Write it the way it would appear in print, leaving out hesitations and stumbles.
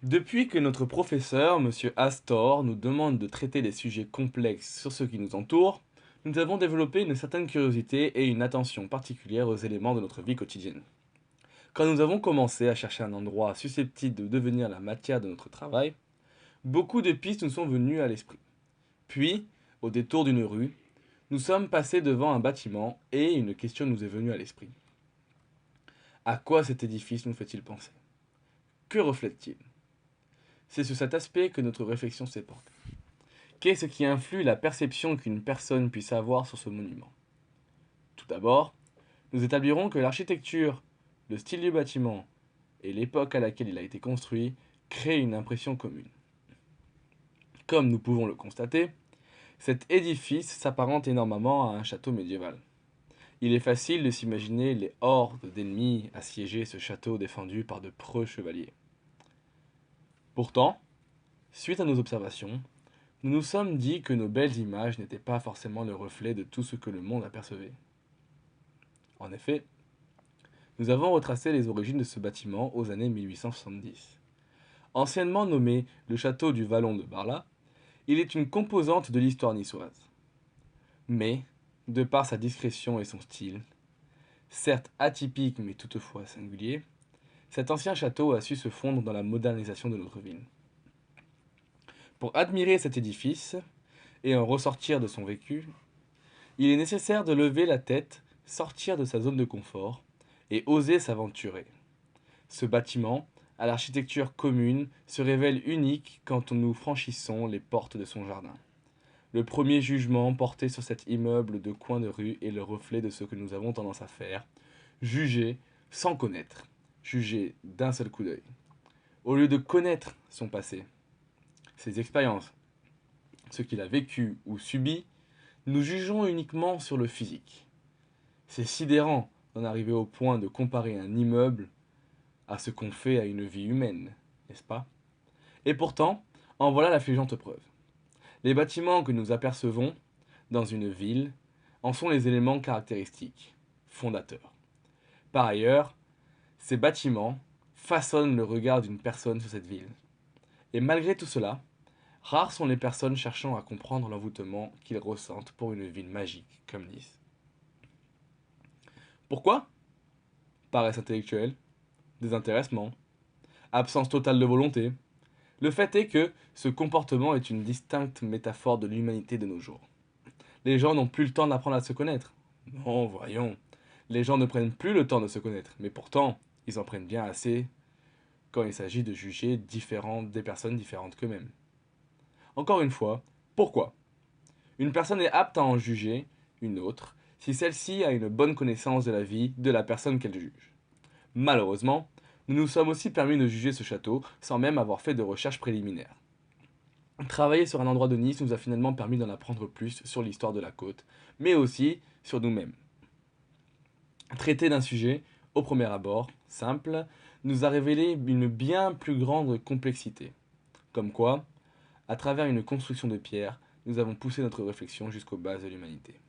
Depuis que notre professeur, Monsieur Astor, nous demande de traiter des sujets complexes sur ce qui nous entoure, nous avons développé une certaine curiosité et une attention particulière aux éléments de notre vie quotidienne. Quand nous avons commencé à chercher un endroit susceptible de devenir la matière de notre travail, beaucoup de pistes nous sont venues à l'esprit. Puis, au détour d'une rue, nous sommes passés devant un bâtiment et une question nous est venue à l'esprit. À quoi cet édifice nous fait-il penser? Que reflète-t-il? C'est sur cet aspect que notre réflexion s'est portée. Qu'est-ce qui influe la perception qu'une personne puisse avoir sur ce monument? Tout d'abord, nous établirons que l'architecture, le style du bâtiment et l'époque à laquelle il a été construit créent une impression commune. Comme nous pouvons le constater, cet édifice s'apparente énormément à un château médiéval. Il est facile de s'imaginer les hordes d'ennemis assiéger ce château défendu par de preux chevaliers. Pourtant, suite à nos observations, nous nous sommes dit que nos belles images n'étaient pas forcément le reflet de tout ce que le monde apercevait. En effet, nous avons retracé les origines de ce bâtiment aux années 1870. Anciennement nommé le château du Vallon de Bar, il est une composante de l'histoire niçoise. Mais, de par sa discrétion et son style, certes atypique mais toutefois singulier, cet ancien château a su se fondre dans la modernisation de notre ville. Pour admirer cet édifice et en ressortir de son vécu, il est nécessaire de lever la tête, sortir de sa zone de confort et oser s'aventurer. Ce bâtiment, à l'architecture commune, se révèle unique quand nous franchissons les portes de son jardin. Le premier jugement porté sur cet immeuble de coin de rue est le reflet de ce que nous avons tendance à faire, juger sans connaître, juger d'un seul coup d'œil. Au lieu de connaître son passé, ses expériences, ce qu'il a vécu ou subi, nous jugeons uniquement sur le physique. C'est sidérant d'en arriver au point de comparer un immeuble à ce qu'on fait à une vie humaine, n'est-ce pas? Et pourtant, en voilà l'affligeante preuve. Les bâtiments que nous apercevons dans une ville en sont les éléments caractéristiques, fondateurs. Par ailleurs, ces bâtiments façonnent le regard d'une personne sur cette ville. Et malgré tout cela, rares sont les personnes cherchant à comprendre l'envoûtement qu'ils ressentent pour une ville magique comme Nice. Pourquoi? Paresse intellectuelle, désintéressement, absence totale de volonté. Le fait est que ce comportement est une distincte métaphore de l'humanité de nos jours. Les gens n'ont plus le temps d'apprendre à se connaître. Non, voyons. Les gens ne prennent plus le temps de se connaître, mais pourtant, ils en prennent bien assez quand il s'agit de juger des personnes différentes qu'eux-mêmes. Encore une fois, pourquoi? Une personne est apte à en juger une autre si celle-ci a une bonne connaissance de la vie de la personne qu'elle juge. Malheureusement, nous nous sommes aussi permis de juger ce château sans même avoir fait de recherches préliminaires. Travailler sur un endroit de Nice nous a finalement permis d'en apprendre plus sur l'histoire de la côte, mais aussi sur nous-mêmes. Traiter d'un sujet, au premier abord, simple, nous a révélé une bien plus grande complexité. Comme quoi, à travers une construction de pierre, nous avons poussé notre réflexion jusqu'aux bases de l'humanité.